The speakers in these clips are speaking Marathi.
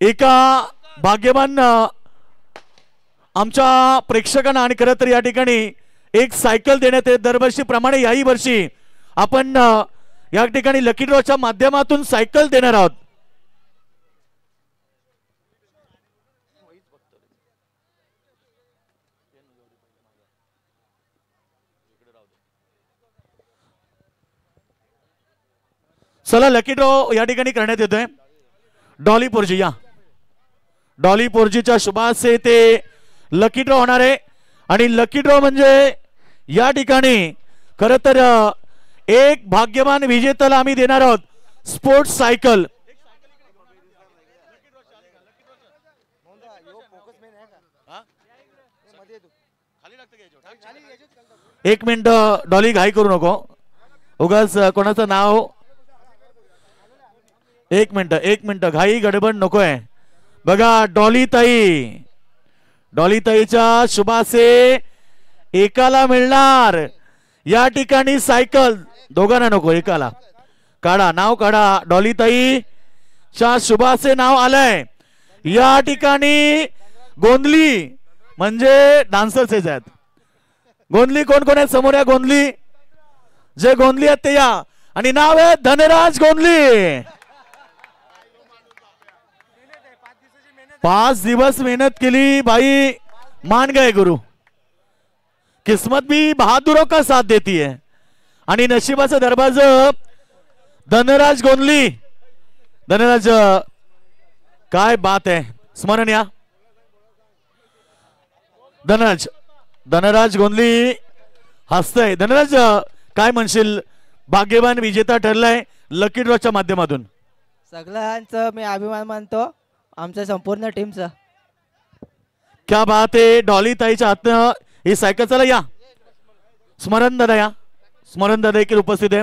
एका भाग्यवान आमच्या प्रेक्षकांना आणि खरं तर या ठिकाणी एक सायकल देण्यात येते दरवर्षीप्रमाणे याही वर्षी आपण या ठिकाणी लकी ड्रॉच्या माध्यमातून सायकल देणार आहोत। चला लकी ड्रॉ या ठिकाणी करण्यात येतोय। डॉली पोर्जी या डॉली पोर्जीच्या शुभासे ते लकी ड्रॉ होणार आहे आणि लकी ड्रॉ म्हणजे या ठिकाणी खरं तर एक भाग्यवान विजेत्याला आम्ही देणार आहोत स्पोर्ट्स सायकल। एक मिनिट डॉली घाई करू नको उगाच कोणाचं नाव एक मिनिट घाई गडबड नकोय। बघा डॉली ताईच्या शुभासे एकाला मिळणार या ठिकाणी सायकल, दोघांना नको एकाला। काढा नाव काढा, डॉली ताईच्या शुभासे नाव आलंय या ठिकाणी। गोंधली म्हणजे डान्सर्स आहेत। गोंधली कोण कोण आहेत समोर या गोंधली, जे गोंधली आहेत ते या आणि नाव आहे धनराज गोंधली। 5 दिवस मेहनत केली भाई, मान गए गुरु। किस्मत भी बहादुरों का साथ देती है आणि नशिबाचा दरवाजा धनराज गोंधली। धनराज काय बात आहे, स्मरण या धनराज गोंधली हसतय। धनराज काय म्हणशील, भाग्यवान विजेता ठरलाय लकी ड्रॉच्या माध्यमातून। सगळ्यांचं मी अभिमान मानतो, आमच्या संपूर्ण टीमचा। क्या बात आहे, डॉली ताईच्या हातनं ही सायकल। चला या स्मरण दादा, या स्मरण दादा देखील उपस्थित आहे।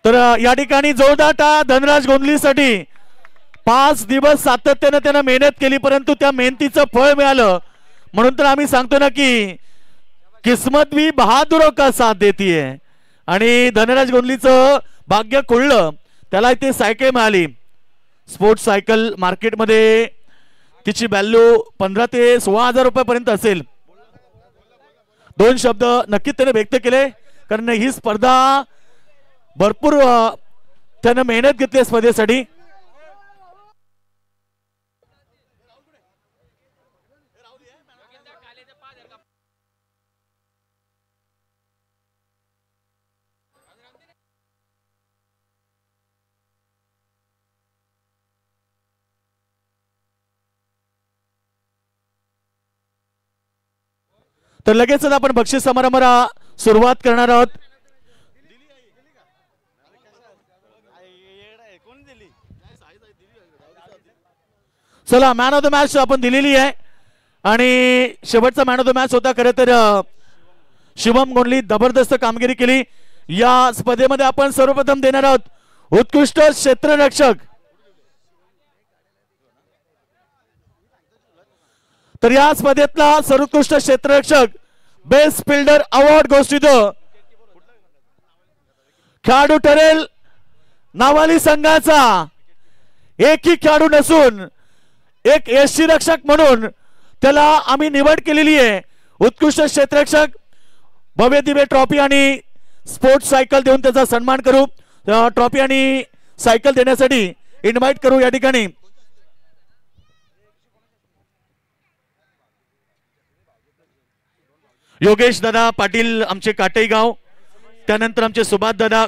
तर या ठिकाणी जोरदार टाळ्या धनराज गोंधलीसाठी। 5 दिवस सातत्याने त्यानं मेहनत केली परंतु त्या मेहनतीचं फळ मिळालं, म्हणून तर आम्ही सांगतो ना की किस्मत भी बहादुरों का साथ देती है आणि धनराज गोंधलीचं भाग्य खुळलं, त्याला इथे सायकल मिळाली। स्पोर्ट्स सायकल मार्केटमध्ये तिची व्हॅल्यू 15 ते 16,000 रुपयापर्यंत असेल। 2 शब्द नक्कीच त्याने व्यक्त केले कारण ही स्पर्धा भरपूर त्याने मेहनत घेतली स्पर्धेसाठी। तर लगेच आपण बक्षीस समारंभाला सुरुवात करणार आहोत। चला मॅन ऑफ द मॅच आपण दिलेली आहे आणि शेवटचा मॅन ऑफ द मॅच होता खरं तर शिवम गोंधली, जबरदस्त कामगिरी केली। या स्पर्धेमध्ये आपण सर्वप्रथम देणार आहोत उत्कृष्ट क्षेत्ररक्षक। तर या स्पर्धेतला सर्वोत्कृष्ट क्षेत्ररक्षक बेस्ट फिल्डर अवॉर्ड गोष्ट खेळाडू ठरेल नावाली संघाचा। एकही खेळाडू नसून एक यष्टीरक्षक म्हणून त्याला आम्ही निवड केलेली आहे। उत्कृष्ट क्षेत्ररक्षक भव्य दिव्य ट्रॉफी आणि स्पोर्ट्स सायकल देऊन त्याचा सन्मान करू। ट्रॉफी आणि सायकल देण्यासाठी इन्व्हाइट करू या ठिकाणी योगेश दादा पाटील आमचे काटेगाव, त्यानंतर आमचे सुभाष दादा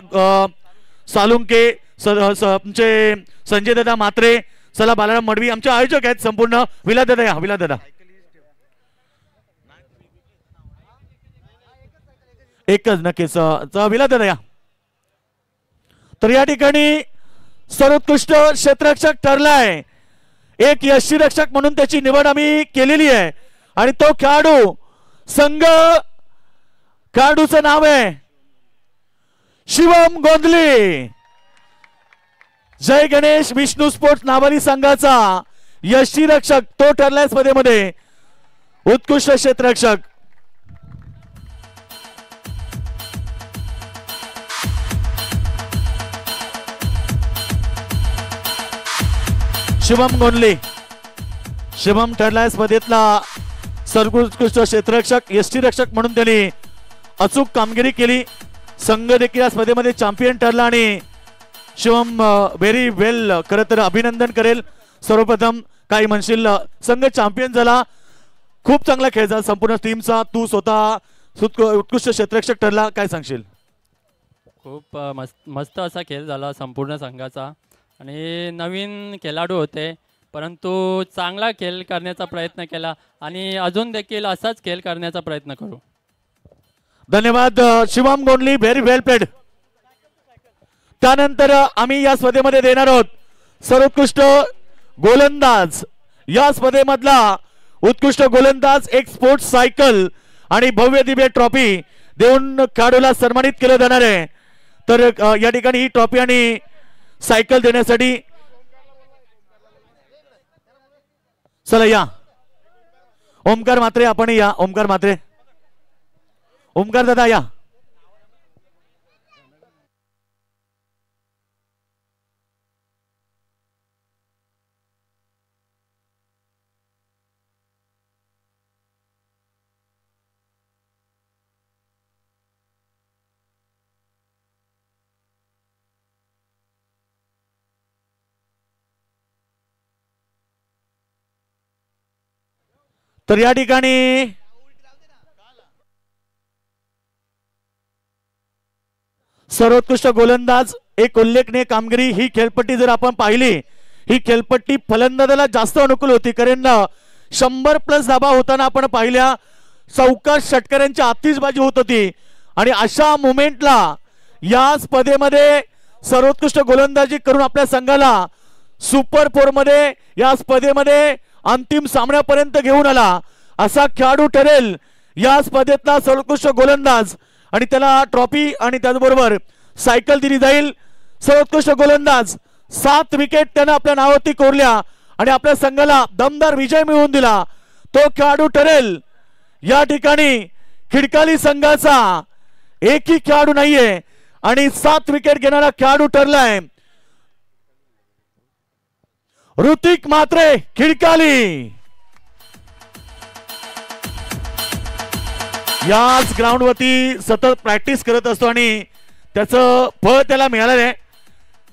सालुंके, आमचे संजय दादा मात्रे, चला बालाराम मडवी आमचे आयोजक आहेत संपूर्ण। विला दादा या, विला दादा एकच नक्कीच विला दादा या। तर या ठिकाणी सर्वोत्कृष्ट क्षेत्ररक्षक ठरलाय एक यष्टीरक्षक म्हणून त्याची निवड आम्ही केलेली आहे आणि तो खेळाडू संघ, खेळाडूचं नाव आहे शिवम गोंधली। जय गणेश विष्णू स्पोर्ट्स नावाली संघाचा यष्टीरक्षक तो ठरलाय स्पर्धेमध्ये उत्कृष्ट क्षेत्ररक्षक। शुभम गोंधले. शुभम ठरलाय स्पर्धेतला सर्वोत्कृष्ट क्षेत्ररक्षक, यष्टीरक्षक म्हणून त्यांनी अचूक कामगिरी केली. संघ देखील या स्पर्धेमध्ये चॅम्पियन ठरला आणि शुभम व्हेरी वेल. खरं तर अभिनंदन करेल. सर्वप्रथम काही म्हणशील, संघ चॅम्पियन झाला, खूप चांगला खेळ झाला संपूर्ण टीमचा. तू स्वतः उत्कृष्ट क्षेत्ररक्षक ठरला, काय सांगशील? खूप मस्त असा खेळ झाला संपूर्ण संघाचा आणि नवीन खेळाडू होते परंतु चांगला खेळ करण्याचा प्रयत्न केला आणि अजून देखील असाच खेळ करण्याचा प्रयत्न करू. धन्यवाद शिवम गोंधली, व्हेरी वेल प्लेड. त्यानंतर आम्ही या स्पर्धेमध्ये देणार आहोत सर्वोत्कृष्ट गोलंदाज. या स्पर्धेमधला उत्कृष्ट गोलंदाज एक स्पोर्ट्स सायकल आणि भव्य दिव्य ट्रॉफी देऊन खेळाडूला सन्मानित केलं जाणार आहे. तर या ठिकाणी ही ट्रॉफी आणि सायकल देण्यासाठी चला या ओमकार म्हात्रे, आपण या. ओमकार म्हात्रे, ओमकार दादा या. तर या ठिकाणी सर्वोत्कृष्ट गोलंदाज एक उल्लेखनीय कामगिरी. ही खेळपट्टी जर आपण पाहिली, ही खेळपट्टी फलंदाजाला जास्त अनुकूल होती कारण 100+ धाबा होताना आपण पाहिल्या. चौकाश षटकारांची आतिषबाजी होत होती आणि अशा मोमेंटला या स्पर्धेमध्ये सर्वोत्कृष्ट गोलंदाजी करून आपल्या संघाला सुपर 4 मध्ये या स्पर्धेमध्ये अंतिम सामन्यापर्यंत घेऊन आला. असा खेळाडू ठरेल या स्पर्धेतला सर्वोत्कृष्ट गोलंदाज आणि त्याला ट्रॉफी आणि त्याचबरोबर सायकल दिली जाईल. सर्वोत्कृष्ट गोलंदाज 7 विकेट त्यानं आपल्या नावावरती कोरल्या आणि आपल्या संघाला दमदार विजय मिळवून दिला. तो खेळाडू ठरेल या ठिकाणी खिडकाली संघाचा एकही खेळाडू नाहीये आणि 7 विकेट घेणारा खेळाडू ठरलाय ऋतिक म्हात्रे खिडकाली. याच ग्राउंड वरती सतत प्रॅक्टिस करत असतो आणि त्याचं फळ त्याला मिळालेलं आहे.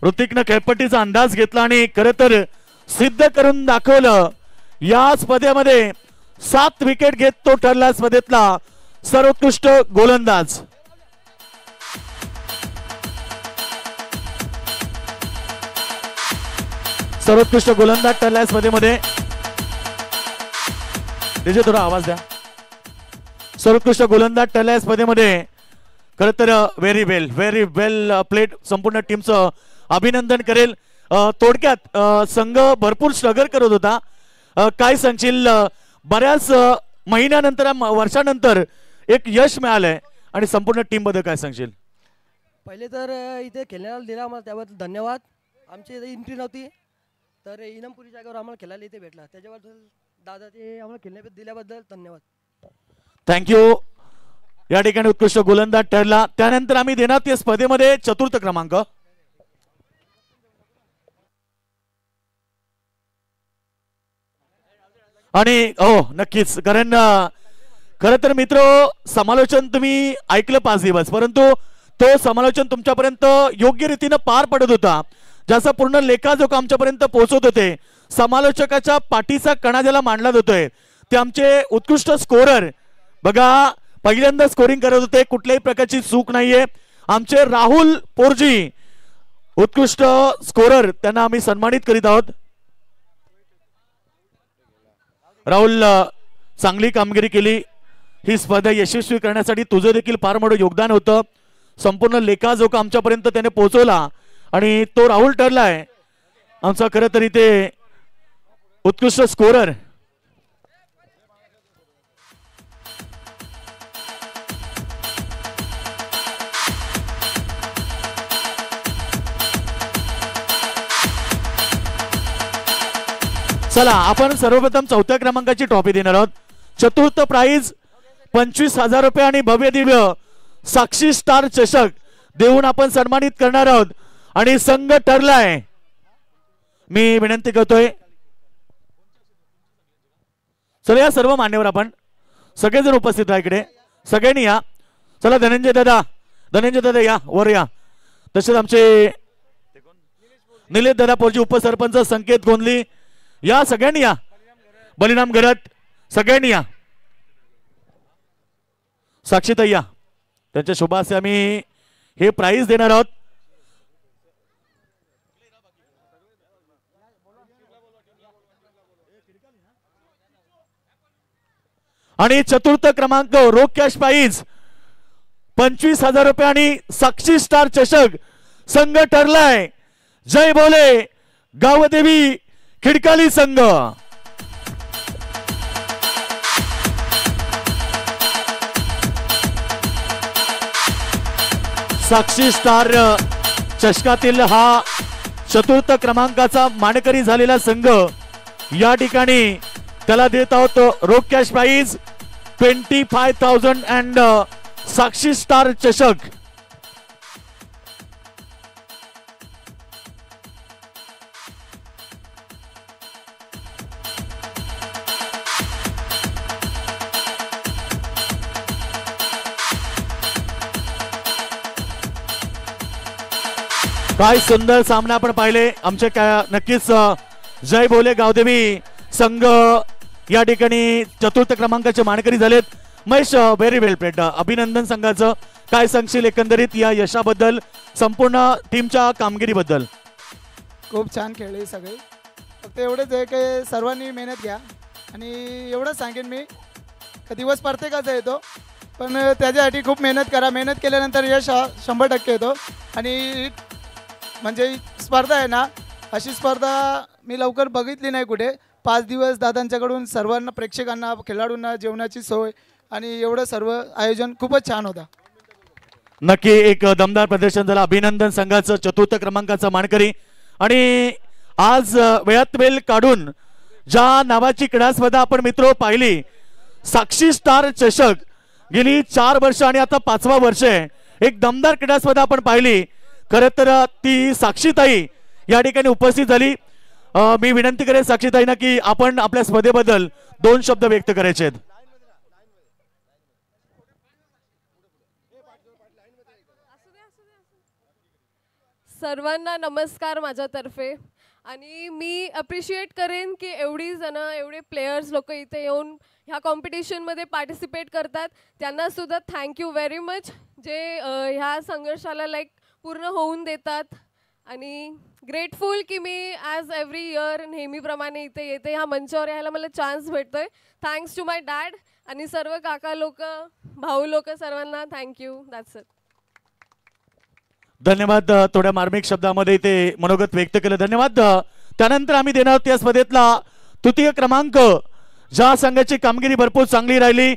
ऋतिकनं खेळपट्टीचा अंदाज घेतला आणि खरं तर सिद्ध करून दाखवलं. या स्पर्धेमध्ये 7 विकेट घेत तो ठरला स्पर्धेतला सर्वोत्कृष्ट गोलंदाज. सर्वोत्कृष्ट गोलंदाज ठरला स्पर्धेमध्ये. त्याचे थोडा आवाज द्या. सर्वोत्कृष्ट गोलंदाज ठरला स्पर्धेमध्ये. खरं तर व्हेरी वेल प्लेड. संपूर्ण टीमचं अभिनंदन करेल. थोडक्यात संघ भरपूर स्ट्रगल करत होता. काय सांगशील, बऱ्याच महिन्यानंतर वर्षानंतर एक यश मिळालंय आणि संपूर्ण टीम बद्दल काय सांगशील? पहिले तर इथे खेळण्याला दिला आम्हाला त्याबद्दल धन्यवाद. आमची एंट्री नव्हती तर इनामपुरी जागेवर आम्हाला खेळायला इथे भेटला त्याच्याबद्दल दादा ते आम्हाला खेळण्याबद्दल दिल्याबद्दल धन्यवाद. थँक्यू. या ठिकाणी उत्कृष्ट गोलंदाज ठरला. त्यानंतर आम्ही देणार त्या स्पर्धेमध्ये 4th क्रमांक. आणि हो नक्कीच, कारण खरं तर मित्र समालोचन तुम्ही ऐकलं 5 दिवस परंतु तो समालोचन तुमच्यापर्यंत योग्य रीतीने पार पडत होता. ज्याचा पूर्ण लेखाजोखा आमच्यापर्यंत पोहोचत होते. समालोचकाच्या पाठीचा कणा ज्याला मांडला जातोय ते आमचे उत्कृष्ट स्कोरर बघा पहिल्यांदा स्कोरिंग करत होते. कुठल्याही प्रकारची चूक नाहीये. आमचे राहुल पोरजी उत्कृष्ट स्कोरर, त्यांना आम्ही सन्मानित करीत आहोत. राहुल चांगली कामगिरी केली. ही स्पर्धा यशस्वी करण्यासाठी तुझं देखील फार मोठं योगदान होतं. संपूर्ण लेखाजोखा आमच्यापर्यंत त्याने पोहोचवला आणि तो राहुल ठरलाय आमचा खरं तरी ते उत्कृष्ट स्कोरर. चला आपण सर्वप्रथम 4थ्या क्रमांकाची ट्रॉफी देणार आहोत. 4th प्राइज 25,000 रुपये आणि भव्य दिव्य साक्षी स्टार चषक देऊन आपण सन्मानित करणार आहोत आणि संघ ठरलाय. मी विनंती करतोय चला या सर्व मान्यवर आपण सगळेजण उपस्थित आहे इकडे, सगळ्यांनी या. चला धनंजय दादा या वर या. तसेच आमचे निलेश दादा पोरजी उपसरपंच संकेत गोंधली या, सगळ्यांनी या. बलिराम घरत सगळ्यांनी या. साक्षीताई या, त्यांच्या शुभासे आम्ही हे प्राइज देणार आहोत. आणि चतुर्थ क्रमांक रोख कॅश प्राइज 25,000 रुपये आणि साक्षी स्टार चषक संघ ठरलाय. जय बोले गावदेवी खिडकाली संघ. साक्षी स्टार चषकातील हा चतुर्थ क्रमांकाचा मानकरी झालेला संघ या ठिकाणी त्याला देत आहोत रोख cash prize 25,000 and Sakshi Star चषक. काय सुंदर सामना आपण पाहिले. आमचे नक्कीच जय बोले गावदेवी संघ या ठिकाणी चतुर्थ क्रमांकाचे मानकरी झालेत. महेश व्हेरी वेल प्लेड. अभिनंदन संघाचं. काय सांगशील एकंदरीत या यशाबद्दल, संपूर्ण टीमच्या कामगिरीबद्दल? खूप छान खेळले सगळे. फक्त एवढंच आहे की सर्वांनी मेहनत घ्या आणि एवढंच सांगेन मी का दिवस प्रत्येकाचा येतो, पण त्याच्यासाठी खूप मेहनत करा. मेहनत केल्यानंतर यश 100% येतो. आणि म्हणजे स्पर्धा आहे ना, अशी स्पर्धा मी लवकर बघितली नाही कुठे. 5 दिवस दादांच्याकडून सर्वांना, प्रेक्षकांना, खेळाडूंना जेवणाची सोय आणि एवढं सर्व आयोजन खूपच छान होता. नक्की एक दमदार प्रदर्शन झालं. अभिनंदन संघाचं चतुर्थ क्रमांकाचा मानकरी. आणि आज वेळात वेळ काढून ज्या नावाची क्रीडा स्पर्धा आपण मित्र पाहिली, साक्षी स्टार चषक, गेली 4 वर्ष आणि आता 5वा वर्ष आहे. एक दमदार क्रीडा स्पर्धा आपण पाहिली. खरं तर ती साक्षीताई या ठिकाणी उपस्थित झाली. मी विनंती करेन साक्षीताईंना की आपण आपल्या स्पर्धेबद्दल 2 शब्द व्यक्त करायचे आहेत. सर्वांना नमस्कार माझ्यातर्फे. आणि मी अप्रिशिएट करेन की एवढी जण, एवढे प्लेयर्स लोक इथे येऊन ह्या कॉम्पिटिशनमध्ये पार्टिसिपेट करतात. त्यांना सुद्धा थँक्यू व्हेरी मच, जे ह्या संघर्षाला पूर्ण होऊन देतात. आणि ग्रेटफुल की मी ॲज एव्हरी इयर नेहमीप्रमाणे इथे येते, ह्या मंचावर यायला मला चान्स भेटतोय. थँक्स टू माय डॅड आणि सर्व काका लोक, भाऊ लोक, सर्वांना थँक्यू. That's it. धन्यवाद. थोड्या मार्मिक शब्दामध्ये ते मनोगत व्यक्त केलं. धन्यवाद. त्यानंतर आम्ही देणार आहोत या स्पर्धेतला तृतीय क्रमांक. ज्या संघाची कामगिरी भरपूर चांगली राहिली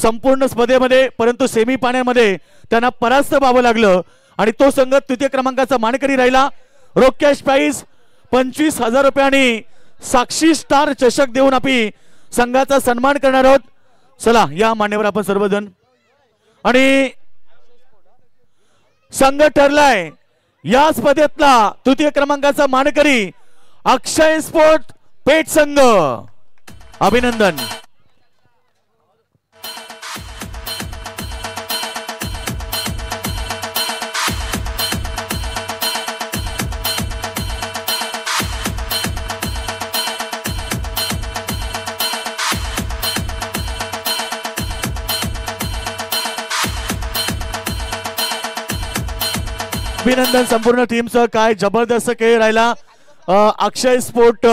संपूर्ण स्पर्धेमध्ये, परंतु सेमी फायनलमध्ये त्यांना परास्त व्हावं लागलं आणि तो संघ तृतीय क्रमांकाचा मानकरी राहिला. रोख कॅश प्राइज 25,000 रुपये आणि साक्षी स्टार चषक देऊन आपण संघाचा सन्मान करणार आहोत. चला या मान्यवर आपण सर्वजण. आणि संघ ठरलाय या स्पर्धेतला तृतीय क्रमांकाचा मानकरी अक्षय स्पोर्ट पेठ संघ. अभिनंदन. अभिनंदन संपूर्ण टीमचं. काय जबरदस्त खेळ राहिला. अक्षय स्पोर्ट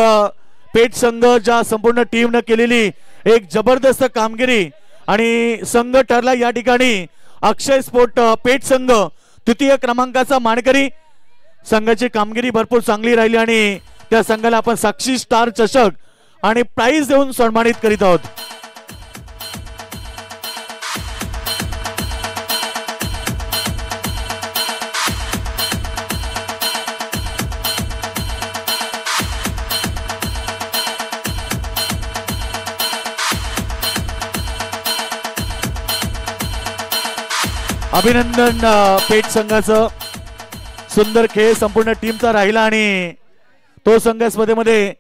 पेठ संघ ज्या संपूर्ण टीमनं केलेली एक जबरदस्त कामगिरी आणि संघ ठरला या ठिकाणी अक्षय स्पोर्ट पेठ संघ तृतीय क्रमांकाचा मानकरी. संघाची कामगिरी भरपूर चांगली राहिली आणि त्या संघाला आपण साक्षी स्टार चषक आणि प्राइज देऊन सन्मानित करीत आहोत. अभिनंदन पेठ संघाचं. सुंदर खेळ संपूर्ण टीमचा राहिला आणि तो संघ स्पर्धेमध्ये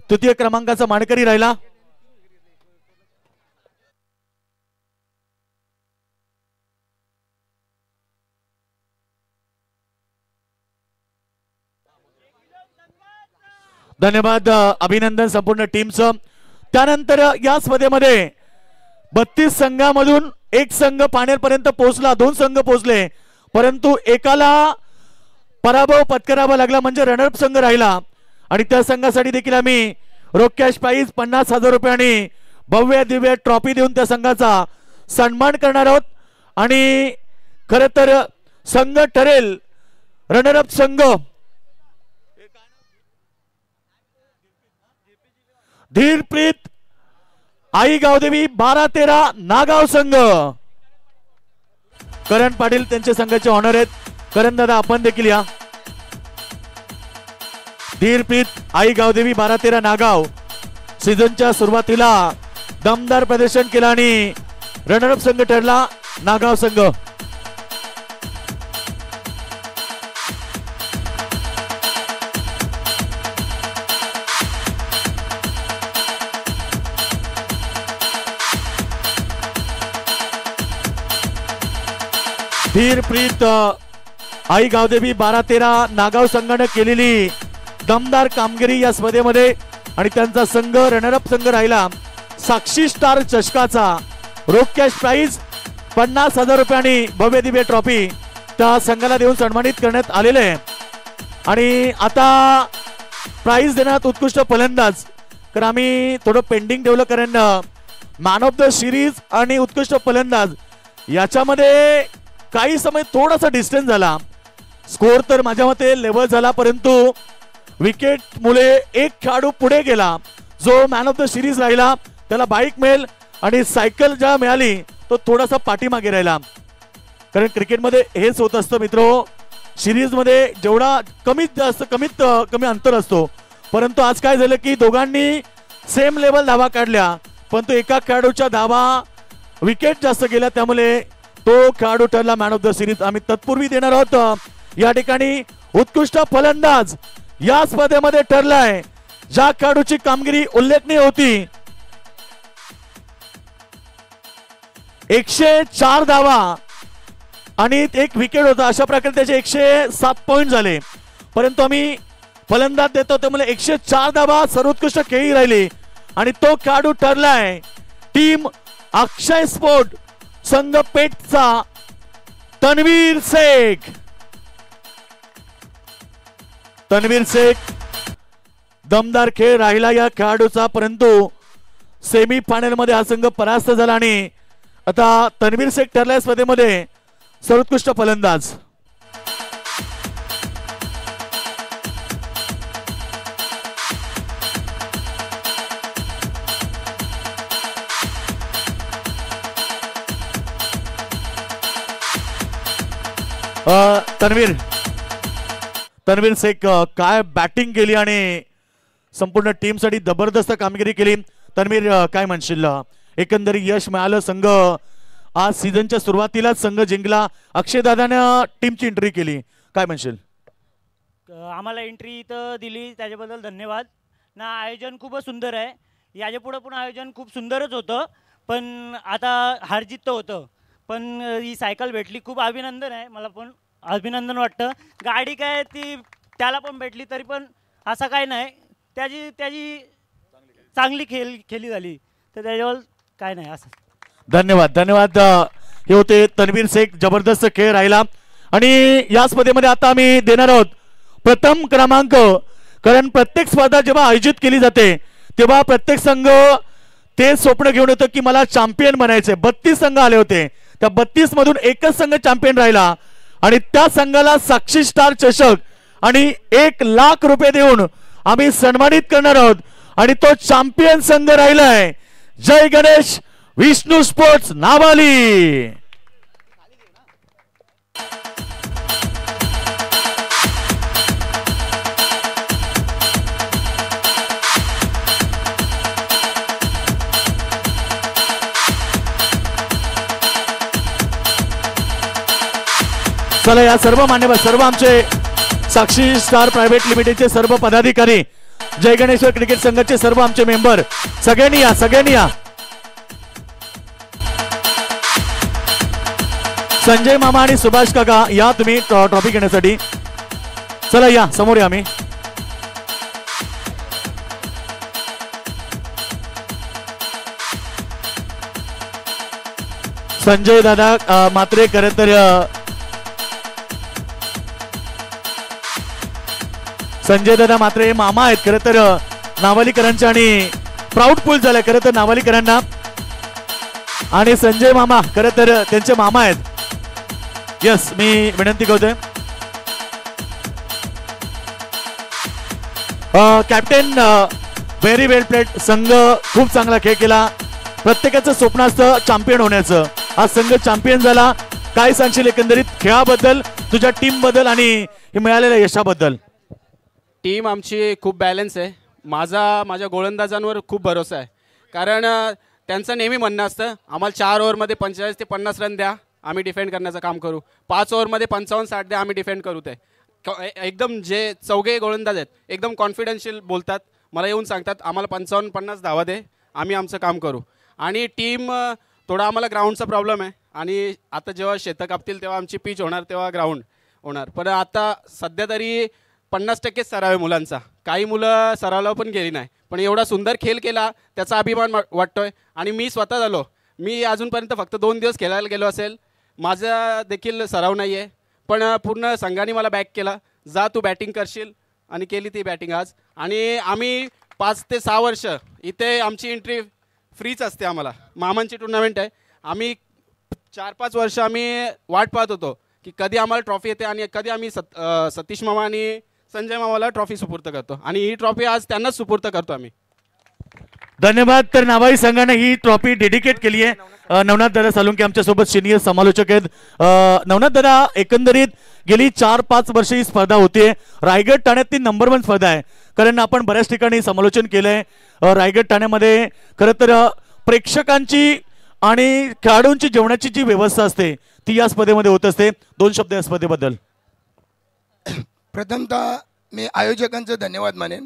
तृतीय क्रमांकाचा मानकरी राहिला. धन्यवाद, अभिनंदन संपूर्ण टीमचं. त्यानंतर या स्पर्धेमध्ये 32 संघामधून एक संघ फायनलपर्यंत पोहोचला, 2 संघ पोहोचले, परंतु एकाला पराभव पत्करावा लागला म्हणजे रनरअप संघ राहिला. आणि त्या संघासाठी देखील आम्ही रोख कॅश प्राइज 50,000 रुपये आणि भव्य दिव्य ट्रॉफी देऊन त्या संघाचा सन्मान करणार आहोत. आणि खरं तर संघ ठरेल रनरअप संघ धीरप्रीत आई गावदेवी 12-13 नागाव संघ. करण पाटील त्यांच्या संघाचे ऑनर आहेत. करण दादा आपण देखील या. धीरप्रीत आई गावदेवी 12-13 नागाव सीझनच्या सुरुवातीला दमदार प्रदर्शन केलं आणि रनरअप संघ ठरला नागाव संघ. धीरप्रीत आई गावदेवी 12-13 नागाव संघाने केलेली दमदार कामगिरी या स्पर्धेमध्ये आणि त्यांचा संघ रनरअप संघ राहिला. साक्षी स्टार चषकाचा रोख कॅश प्राइज 50,000 रुपये आणि भव्य दिव्य ट्रॉफी त्या संघाला देऊन सन्मानित करण्यात आलेले आहे. आणि आता प्राइज देण्यात उत्कृष्ट फलंदाज, तर आम्ही थोडं पेंडिंग ठेवलं कारण मॅन ऑफ द सिरीज आणि उत्कृष्ट फलंदाज याच्यामध्ये काही समय थोडासा डिस्टन्स झाला. स्कोर तर माझ्या मते लेवल झाला, परंतु विकेट मुळे एक खेळाडू पुढे गेला. जो मॅन ऑफ द सिरीज राहिला त्याला बाईक मिळेल आणि सायकल ज्या मिळाली तो थोडासा पाठीमागे राहिला. कारण क्रिकेटमध्ये हेच होत असतं मित्रो, सिरीज मध्ये जेवढा कमीत कमी अंतर असतो, परंतु आज काय झालं की दोघांनी सेम लेवल धावा काढल्या, परंतु एका खेळाडूच्या धावा विकेट जास्त गेल्या, त्यामुळे तो खेळाडू ठरला मॅन ऑफ द सिरीज. आम्ही तत्पूर्वी देणार आहोत या ठिकाणी उत्कृष्ट फलंदाज या स्पर्धेमध्ये ठरलाय ज्या खेळाडूची कामगिरी उल्लेखनीय होती. 104 धावा आणि एक विकेट होता, अशा प्रकारे त्याचे 107 पॉइंट झाले. परंतु आम्ही फलंदाज देतो त्यामुळे 104 धावा सर्वोत्कृष्ट खेळी राहिली आणि तो खेळाडू ठरलाय टीम अक्षय स्पोर्ट संघ पेठचा तन्वीर शेख. तन्वीर शेख दमदार खेळ राहिला या खेळाडूचा, परंतु सेमी फायनल मध्ये हा संघ परास्त झाला आणि आता तन्वीर शेख ठरलाय स्पर्धेमध्ये सर्वोत्कृष्ट फलंदाज. तन्वीर शेख काय बॅटिंग केली आणि संपूर्ण टीम साठी जबरदस्त कामगिरी केली. तन्वीर काय म्हणशील, एकंदरीत यश मिळालं, संघ आज सीझनच्या सुरुवातीलाच संघ जिंकला, अक्षय दादानं टीमची एंट्री केली, काय म्हणशील? आम्हाला एंट्री तर दिली त्याच्याबद्दल धन्यवाद ना. आयोजन खूपच सुंदर आहे, याच्या पुढे पण आयोजन खूप सुंदरच होतं, पण आता हारजीत तर होतं, पण ही सायकल भेटली, खूप अभिनंदन आहे. मला पण अभिनंदन वाटतं. गाडी काय ती त्याला पण भेटली तरी पण असं काय नाही, त्याची चांगली खेळी झाली, तर त्याच्यावर काय नाही असं. धन्यवाद धन्यवाद. हे होते तन्वीर शेख, जबरदस्त खेळ राहिला. आणि या स्पर्धेमध्ये आता आम्ही देणार आहोत प्रथम क्रमांक, कारण प्रत्येक स्पर्धा जेव्हा आयोजित केली जाते तेव्हा प्रत्येक संघ ते स्वप्न घेऊन येतो की मला चॅम्पियन बनायचे. 32 संघ आले होते, त्या 32 मधून एकच संघ चॅम्पियन राहिला आणि त्या संघाला साक्षी स्टार चषक आणि 1 लाख रुपये देऊन आम्ही सन्मानित करणार आहोत आणि तो चॅम्पियन संघ राहिलाय जय गणेश विष्णू स्पोर्ट्स नावाली. चला या सर्व मान्यवर, सर्व आमचे साक्षी स्टार प्रायव्हेट लिमिटेडचे सर्व पदाधिकारी, जय गणेश्वर क्रिकेट संघाचे सर्व आमचे मेंबर, सगळ्यांनी या, सगळ्यांनी या. संजय मामा आणि सुभाष काका या तुम्ही ट्रॉफी घेण्यासाठी. चला या समोर या. आम्ही संजय दादा मात्रे खरं तर संजय दादा मात्रे हे मामा आहेत खरं तर नावलीकरांचे आणि प्राऊड फुल झालंय खरं तर नावलीकरांना. आणि संजय मामा खरं तर त्यांचे मामा आहेत. यस, मी विनंती करतोय कॅप्टन व्हेरी वेल प्लेड. संघ खूप चांगला खेळ केला. प्रत्येकाचं स्वप्न असतं चॅम्पियन होण्याचं. आज संघ चॅम्पियन झाला. काय सांगशील एकंदरीत खेळाबद्दल, तुझ्या टीम बद्दल आणि हे मिळालेल्या यशाबद्दल? टीम आमची खूप बॅलन्स आहे. माझ्या गोलंदाजांवर खूप भरोसा आहे. कारण त्यांचं नेहमी म्हणणं असतं आम्हाला 4 ओव्हरमध्ये 45 ते 50 रन द्या, आम्ही डिफेंड करण्याचं काम करू. 5 ओव्हरमध्ये 55-60 द्या, आम्ही डिफेंड करू. ते एकदम जे चौघे गोलंदाज आहेत एकदम कॉन्फिडन्शियल बोलतात. मला येऊन सांगतात आम्हाला 55-50 धावा दे, आम्ही आमचं काम करू. आणि टीम थोडा आम्हाला ग्राउंडचा प्रॉब्लेम आहे. आणि आता जेव्हा शेतं कापतील तेव्हा आमची पिच होणार, तेव्हा ग्राउंड होणार. पण आता सध्या तरी 50% सराव आहे मुलांचा. काही मुलं सरावला पण गेली नाही, पण एवढा सुंदर खेळ केला त्याचा अभिमान वाटतोय. आणि मी स्वतः झालो, मी अजूनपर्यंत फक्त 2 दिवस खेळायला गेलो असेल. माझा देखील सराव नाही आहे, पण पूर्ण संघाने मला बॅक केला. जा तू बॅटिंग करशील, आणि केली ती बॅटिंग आज. आणि आम्ही 5 ते 6 वर्ष इथे आमची एंट्री फ्रीच असते. आम्हाला मामांची टुर्नामेंट आहे. आम्ही 4-5 वर्ष आम्ही वाट पाहत होतो की कधी आम्हाला ट्रॉफी येते आणि कधी आम्ही सतीश मामा आणि संजय मामाला ट्रॉफी सुपूर्त करतो. आणि ही ट्रॉफी आज त्यांनाच सुपूर्त करतो आम्ही. धन्यवाद. तर नावाई संघाने ही ट्रॉफी डेडिकेट केली आहे. नवनाथ दादा सालुंके आमच्यासोबत सिनियर समालोचक आहेत. नवनाथ दादा, एकंदरीत गेली 4-5 वर्ष ही स्पर्धा होते. रायगड ठाण्यात ती नंबर 1 स्पर्धा आहे. कारण आपण बऱ्याच ठिकाणी समालोचन केलंय. रायगड ठाण्यामध्ये खरं तर प्रेक्षकांची आणि खेळाडूंची जेवणाची जी व्यवस्था असते ती या स्पर्धेमध्ये होत असते. 2 शब्द या स्पर्धेबद्दल. प्रथमतः मी आयोजकांचं धन्यवाद मानेन.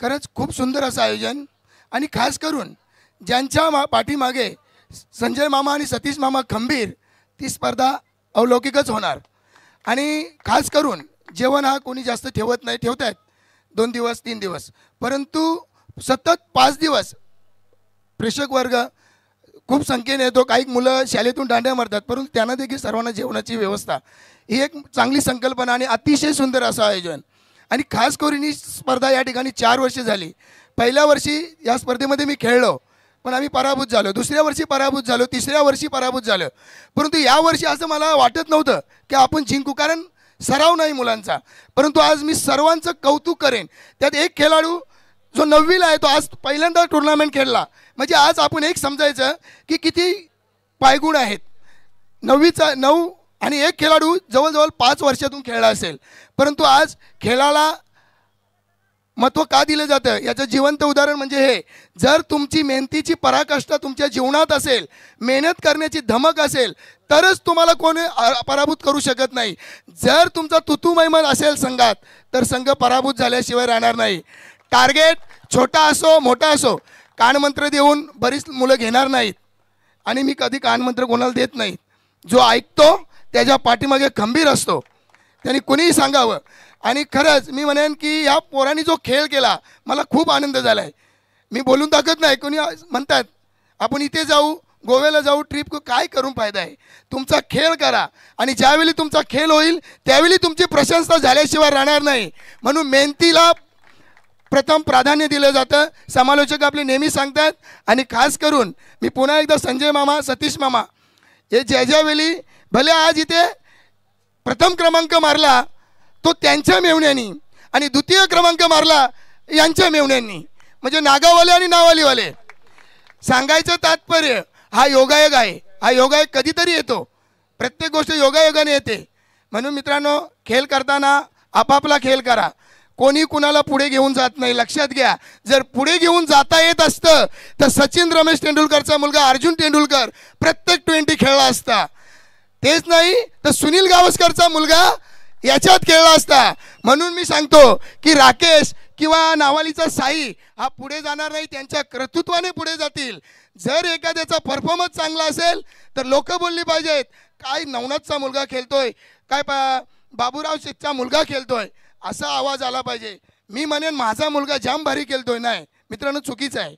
खरंच खूप सुंदर असं आयोजन. आणि खास करून ज्यांच्या पाठीमागे संजय मामा आणि सतीश मामा खंबीर, ती स्पर्धा अवलौकिकच होणार. आणि खास करून जेवण हा कोणी जास्त ठेवत नाही, ठेवत आहेत 2 दिवस 3 दिवस, परंतु सतत 5 दिवस प्रेक्षक वर्ग खूप संख्येने येतो. काही मुलं शाळेतून दांड्या मारतात, परंतु त्यांना देखील सर्वांना जेवणाची व्यवस्था ही एक चांगली संकल्पना आणि अतिशय सुंदर असं आयोजन. आणि खास करून ही स्पर्धा या ठिकाणी 4 वर्ष झाली. पहिल्या वर्षी या स्पर्धेमध्ये मी खेळलो, पण आम्ही पराभूत झालो. दुसऱ्या वर्षी पराभूत झालो, तिसऱ्या वर्षी पराभूत झालो. परंतु यावर्षी असं मला वाटत नव्हतं की आपण जिंकू, कारण सराव नाही मुलांचा. परंतु आज मी सर्वांचं कौतुक करेन. त्यात एक खेळाडू जो 9वीला आहे तो आज पहिल्यांदा टुर्नामेंट खेळला. म्हणजे आज आपण एक समजायचं की किती पायगुण आहेत. 9 आणि एक खेळाडू जवळजवळ 5 वर्षातून खेळला असेल, परंतु आज खेळाला महत्त्व का दिलं जातं याचं जिवंत उदाहरण म्हणजे हे. जर तुमची मेहनतीची पराकाष्ठा तुमच्या जीवनात असेल, मेहनत करण्याची धमक असेल, तरच तुम्हाला कोणी पराभूत करू शकत नाही. जर तुमचा तुतू मैमन असेल संघात, तर संघ पराभूत झाल्याशिवाय राहणार नाही. टार्गेट छोटा असो मोठा असो, कानमंत्र देऊन बरीच मुलं घेणार नाहीत. आणि मी कधी कानमंत्र कोणाला देत नाही. जो ऐकतो त्याच्या पाठीमागे खंबीर असतो, त्यांनी कुणीही सांगावं. आणि खरंच मी म्हणेन की या पोरांनी जो खेळ केला मला खूप आनंद झाला आहे. मी बोलून दाखवत नाही. कोणी म्हणतात आपण इथे जाऊ, गोव्याला जाऊ, ट्रिप, काय करून फायदा आहे. तुमचा खेळ करा, आणि ज्यावेळी तुमचा खेळ होईल त्यावेळी तुमची प्रशंसा झाल्याशिवाय राहणार नाही. म्हणून मेहनतीला प्रथम प्राधान्य दिलं जातं, समालोचक आपले नेहमी सांगतात. आणि खास करून मी पुन्हा एकदा संजय मामा, सतीश मामा हे ज्यावेळी भले आज इथे प्रथम क्रमांक मारला तो त्यांच्या मेवण्यांनी, आणि द्वितीय क्रमांक मारला यांच्या मेवण्यांनी, म्हणजे नागावाले आणि नावालीवाले. सांगायचं तात्पर्य हा योगायोग आहे. हा योगायोग कधीतरी येतो, प्रत्येक गोष्ट योगायोगाने येते. म्हणून मित्रांनो, खेळ करताना आपापला खेळ करा. कोणी कुणाला पुढे घेऊन जात नाही. लक्षात घ्या, जर पुढे घेऊन जाता येत असतं तर सचिन रमेश तेंडुलकरचा मुलगा अर्जुन तेंडुलकर प्रत्येक 20 खेळला असता. तेच नाही तर सुनील गावस्करचा मुलगा याच्यात खेळला असता. म्हणून मी सांगतो की राकेश किंवा नावालीचा साई हा पुढे जाणार नाही, त्यांच्या कर्तृत्वाने पुढे जातील. जर एखाद्याचा परफॉर्मन्स चांगला असेल तर लोक बोलली पाहिजेत, काय नवनाथचा मुलगा खेळतोय, काय बाबूराव शेठचा मुलगा खेळतोय, असा आवाज आला पाहिजे. मी म्हणेन माझा मुलगा जाम भारी खेळतोय. नाही मित्रांनो, चुकीचं आहे.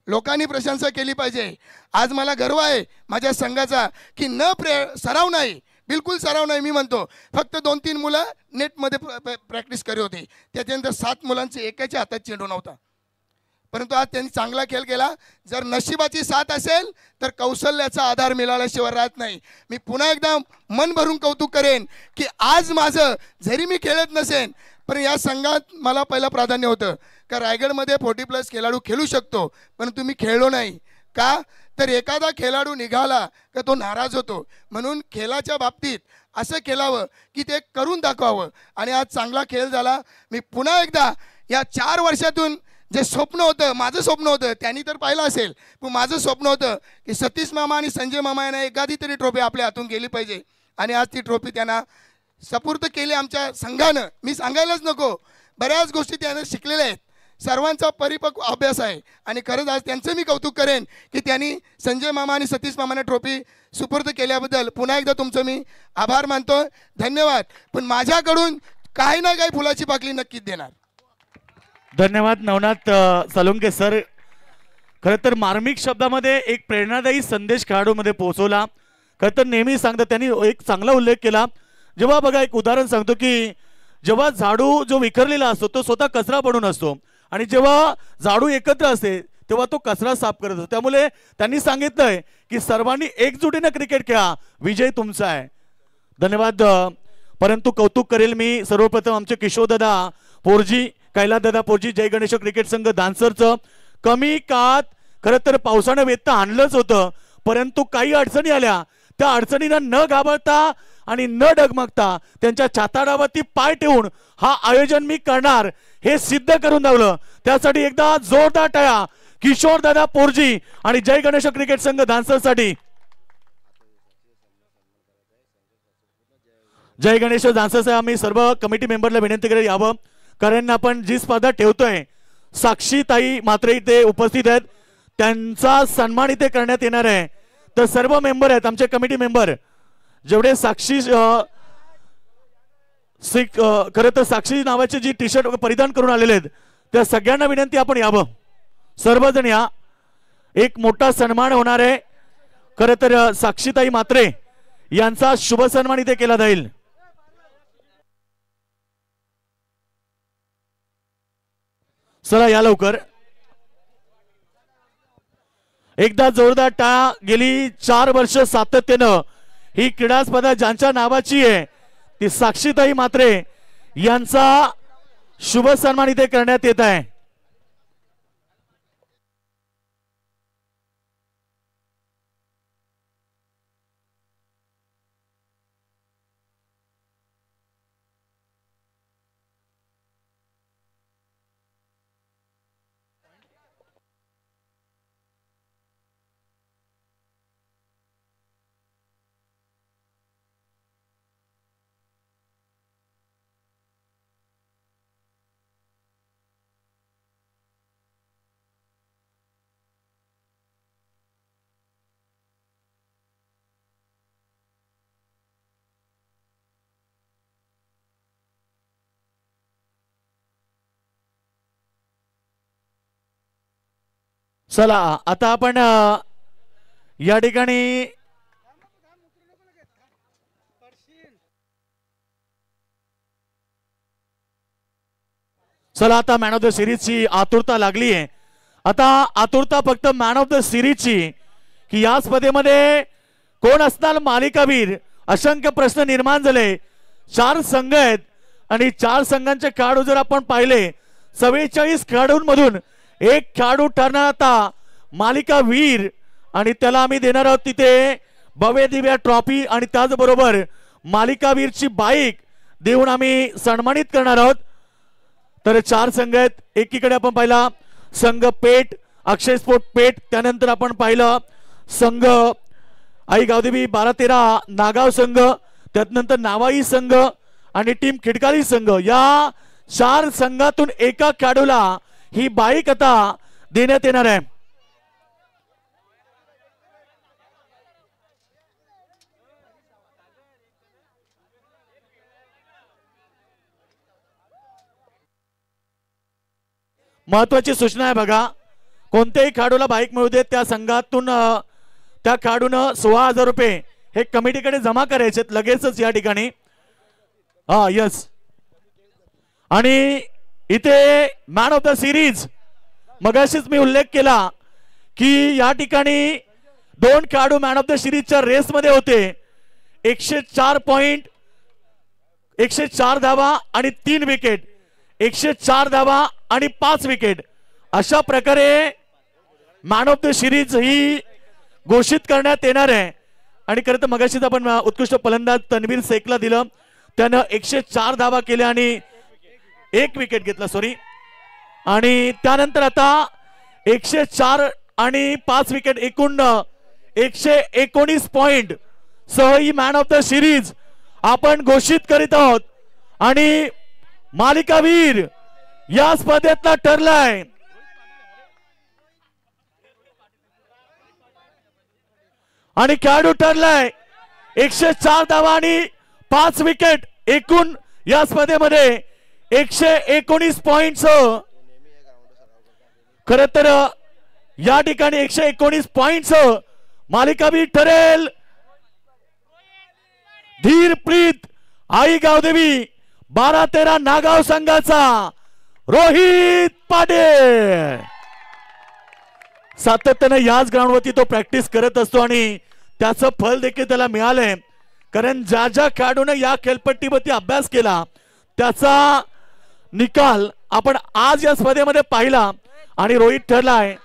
लोकांनी प्रशंसा केली पाहिजे. आज मला गर्व आहे माझ्या संघाचा की सराव नाही, बिलकुल सराव नाही. मी म्हणतो फक्त 2-3 मुलं नेटमध्ये प्रॅक्टिस करत होती, त्याच्यानंतर 7 मुलांचे एकाच्या हातात चेंडू नव्हता. परंतु आज त्यांनी चांगला खेळ केला. जर नशिबाची साथ असेल तर कौशल्याचा आधार मिळाल्याशिवाय राहत नाही. मी पुन्हा एकदा मन भरून कौतुक करेन की आज माझं जरी मी खेळत नसेन पण या संघात मला पहिलं प्राधान्य होतं का रायगडमध्ये 40+ खेळाडू खेळू शकतो, परंतु मी खेळलो नाही. का तर एखादा खेळाडू निघाला का तो नाराज होतो. म्हणून खेळाच्या बाबतीत असं खेळावं की ते करून दाखवावं आणि आज चांगला खेळ झाला. मी पुन्हा एकदा या 4 वर्षातून जे स्वप्न होतं, माझं स्वप्न होतं, त्यांनी तर पाहिलं असेल, पण माझं स्वप्न होतं की सतीश मामा आणि संजय मामा यांना एखादी तरी ट्रॉफी आपल्या हातून गेली पाहिजे आणि आज ती ट्रॉफी त्यांना सपूर्द केली आमच्या संघानं. मी सांगायलाच नको, बऱ्याच गोष्टी त्यानं शिकलेल्या आहेत. सर्वांचा परिपक्व अभ्यास आहे आणि खरंच आज त्यांचं मी कौतुक करेन की त्यांनी संजय मामा आणि सतीश मामाने ट्रॉफी सुपूर्द केल्याबद्दल पुन्हा एकदा तुमचं मी आभार मानतो. धन्यवाद. पण माझ्याकडून काही ना काही फुलाची पाकळी नक्कीच देणार. धन्यवाद नवनाथ सालुंके सर. खरं तर मार्मिक शब्दामध्ये एक प्रेरणादायी संदेश खेळाडूमध्ये पोहोचवला. खरं तर नेहमी सांगतात, त्यांनी एक चांगला उल्लेख केला. जेव्हा बघा एक उदाहरण सांगतो की जेव्हा झाडू जो विखरलेला असतो तो स्वतः कचरा बनून असतो आणि जेव्हा झाडू एकत्र असते तेव्हा तो कचरा साफ करत असतो. त्यामुळे त्यांनी सांगितलंय की सर्वांनी एकजुटीने क्रिकेट खेळा, विजय तुमचा आहे. धन्यवाद. परंतु कौतुक करेल मी सर्वप्रथम आमचे किशोरदादा पोरजी, कैलासदादा पोरजी, जय गणेश क्रिकेट संघ दानसरचं. कमी काळात खरं तर पावसानं वेधता आणलंच होतं, परंतु काही अडचणी आल्या, त्या अडचणींना न घाबरता आणि न डगमगता त्यांच्या छाताडावरती पाय ठेवून हा आयोजन मी करणार हे सिद्ध करून दाखवलं. त्यासाठी एकदा जोरदार टाळ्या किशोरदादा पोरजी आणि जय गणेश क्रिकेट संघ दानसरसाठी. जय गणेश दानसर आम्ही सर्व कमिटी मेंबरला विनंती करेल यावं, कारण आपण जी स्पर्धा ठेवतोय साक्षीताई मात्र इथे उपस्थित आहेत, त्यांचा सन्मान इथे करण्यात येणार आहे. तर सर्व मेंबर आहेत आमचे कमिटी मेंबर जेवढे साक्षी खरं तर साक्षी नावाचे जी टी शर्ट परिधान करून आलेले आहेत त्या सगळ्यांना विनंती आपण यावं, सर्वजण या. एक मोठा सन्मान होणार आहे. खरं तर साक्षीताई मात्रे यांचा शुभ सन्मान इथे केला जाईल. चला या लवकर. एकदा जोरदार टाळ्या. गेली 4 वर्ष सातत्यानं ही क्रीडा स्पर्धा ज्यांच्या नावाची आहे ती साक्षीताई मात्रे यांचा शुभ सन्मान इथे करण्यात येत आहे. चला आता आपण या ठिकाणी चला आता मॅन ऑफ द सिरीजची आतुरता लागली आहे. आता आतुरता फक्त मॅन ऑफ द सिरीजची की या स्पर्धेमध्ये कोण असणार मालिकावीर. असंख्य प्रश्न निर्माण झाले. 4 संघ आहेत आणि 4 संघांचे खेळाडू जर आपण पाहिले 44 खेळाडूंमधून एक खेळाडू ठरणार आता मालिकावीर आणि त्याला आम्ही देणार आहोत तिथे भव्य दिव्य ट्रॉफी आणि त्याचबरोबर मालिकावीरची बाईक देऊन आम्ही सन्मानित करणार आहोत. तर 4 संघ आहेत. एकीकडे आपण पाहिला संघ पेठ, अक्षय स्पोर्ट पेठ, त्यानंतर आपण पाहिलं संघ आई गावदेवी 12-13 नागाव संघ, त्यानंतर नावाई संघ आणि टीम खिडकाली संघ. या 4 संघातून एका खेळाडूला ही बाईक आता देण्यात येणार आहे. महत्वाची सूचना आहे बघा, कोणत्याही खेळाडूला बाईक मिळू दे त्या संघातून त्या खेळाडूनं 16,000 रुपये हे कमिटीकडे जमा करायचे लगेचच या ठिकाणी. हा यस. आणि इथे मॅन ऑफ द सिरीज मगाशीच मी उल्लेख केला की या ठिकाणी 2 खेळाडू मॅन ऑफ द सिरीजच्या रेसमध्ये होते. 104 पॉइंट, 104 धावा आणि 3 विकेट, 104 धावा आणि 5 विकेट अशा प्रकारे मॅन ऑफ द सिरीज ही घोषित करण्यात येणार आहे. आणि खरं तर मगाशीच आपण उत्कृष्ट फलंदाज तन्वीर शेखला दिलं, त्यानं 104 धावा केल्या आणि 1 विकेट घेतला सॉरी. आणि त्यानंतर आता 104 आणि 5 विकेट एकूण 119 पॉइंट सह he man of the series आपण घोषित करीत आहोत. आणि मालिकावीर या स्पर्धेतला ठरलाय आणि खेळाडू ठरलाय 104 धावा आणि 5 विकेट एकूण या स्पर्धेमध्ये 119 पॉइंट. खर तर या ठिकाणी 119 पॉइंट मालिकावीर ठरेल धीरप्रीत आई गावदेवी 12-13 नागाव संघाचा रोहित पाटील. सातत्याने याच ग्राउंडवरती तो प्रॅक्टिस करत असतो आणि त्याचं फल देखील त्याला मिळालंय. कारण ज्या ज्या खेळाडूने या खेळपट्टीवरती अभ्यास केला त्याचा निकाल आपण आज या स्पर्धेमध्ये पाहिला आणि रोहित ठरलाय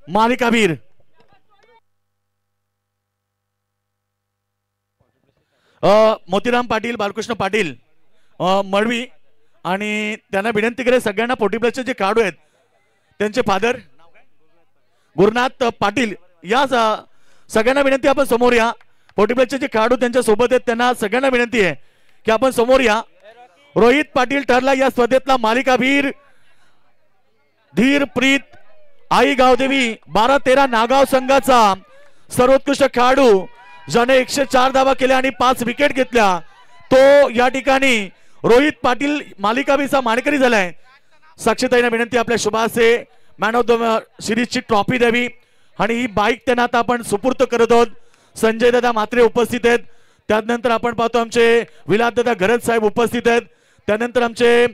मालिकावीर. मोतीराम पाटील, बालकृष्ण पाटील मळवी आणि त्यांना विनंती करेल सगळ्यांना 40 प्लसचे जे खेळाडू आहेत त्यांचे फादर गुरुनाथ पाटील या सगळ्यांना विनंती आपण समोर या. 40 प्लसचे जे खेळाडू त्यांच्या सोबत आहेत त्यांना सगळ्यांना विनंती आहे की आपण समोर या. रोहित पाटील ठरला या स्पर्धेतला मालिकावीर. धीरप्रीत आई गावदेवी 12-13 नागाव संघाचा सर्वोत्कृष्ट खेळाडू ज्याने 104 धावा केल्या आणि 5 विकेट घेतल्या तो या ठिकाणी रोहित पाटील मालिकावीरचा मानकरी झालाय. साक्षीताईंना विनंती आपल्या शुभासे मॅन ऑफ द सिरीजची ट्रॉफी द्यावी आणि ही बाईक त्यांना आता आपण सुपूर्त करत आहोत. संजय दादा म्हात्रे उपस्थित आहेत. त्यानंतर आपण पाहतो आमचे विलास दादा घरत साहेब उपस्थित आहेत. त्यानंतर आमचे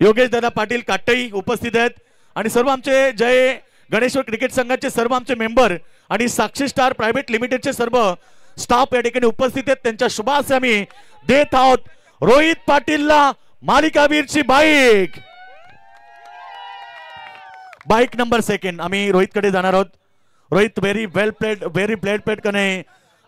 योगेश दादा पाटील काटई उपस्थित आहेत आणि सर्व आमचे जय गणेश्वर क्रिकेट संघाचे सर्व आमचे मेंबर आणि साक्षी स्टार प्रायव्हेट लिमिटेडचे सर्व स्टाफ या ठिकाणी उपस्थित आहेत. त्यांच्या शुभाशय आम्ही देत आहोत. रोहित पाटीलला मालिकावीरची बाईक, बाईक नंबर 2 आम्ही रोहितकडे जाणार आहोत. रोहित व्हेरी वेल प्लेड, व्हेरी प्लेड करणे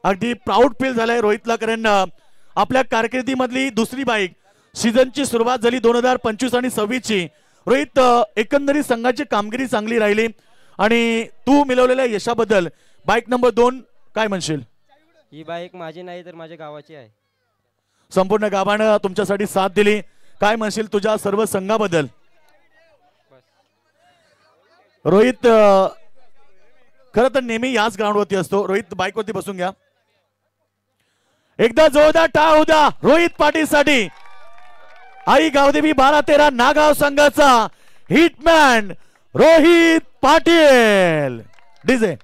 अगदी प्राऊड फील झालाय रोहितला. कारण आपल्या कारकिर्दीमधली दुसरी बाईक सीझनची सुरुवात झाली 2025 आणि 26ची. रोहित एकंदरीत संघाची कामगिरी चांगली राहिली आणि तू मिळवलेल्या यशाबद्दल बाईक नंबर 2 काय म्हणशील? ही बाईक माझी नाही तर माझ्या गावाची आहे. संपूर्ण गावानं तुमच्यासाठी साथ दिली. काय म्हणशील तुझ्या सर्व संघाबद्दल? रोहित खरं तर नेहमी याच ग्राउंडवरती असतो. रोहित बाईकवरती बसून घ्या. एकदा जोरदार टाळ होता रोहित पाटील साठी. आई गावदेवी 12-13 नागाव संघाचा हिटमॅन रोहित पाटील. डीजे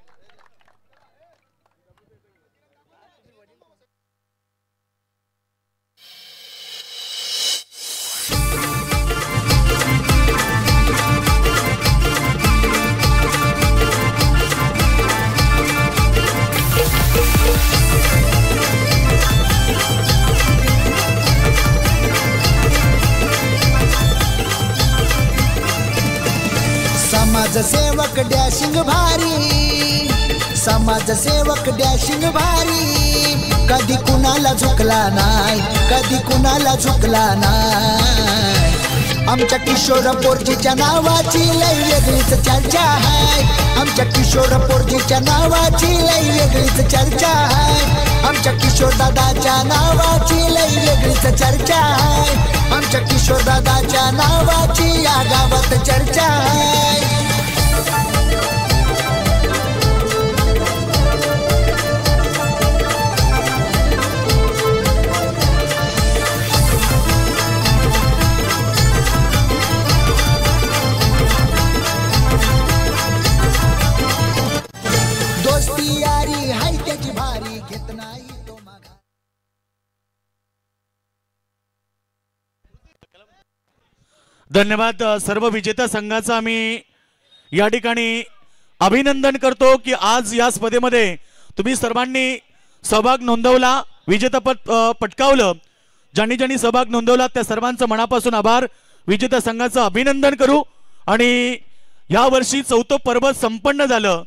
समाजसेवक डॅशिंग भारी, समाजसेवक डॅशिंग भारी, कधी कुणाला झुकला नाही, कधी कुणाला झुकला नाही. आमच्या किशोर पोरजीच्या नावाची लई वेगळीच चर्चा आहे, आमच्या किशोर पोरजीच्या नावाची लई वेगळीच चर्चा आहे, आमच्या किशोर दादाच्या नावाची लई वेगळीच चर्चा आहे, आमच्या किशोर दादाच्या नावाची या गावात चर्चा आहे. जात नाही तो मागा. धन्यवाद. सर्व विजेता संघाचा आम्ही या ठिकाणी अभिनंदन करतो की आज या स्पर्धेमध्ये तुम्ही सर्वांनी सहभाग नोंदवला, विजेतापद पटकावलं. ज्यांनी ज्यांनी सहभाग नोंदवला त्या सर्वांचं मनापासून आभार. विजेता संघाचं अभिनंदन करू. आणि या वर्षी 4थं पर्व संपन्न झालं.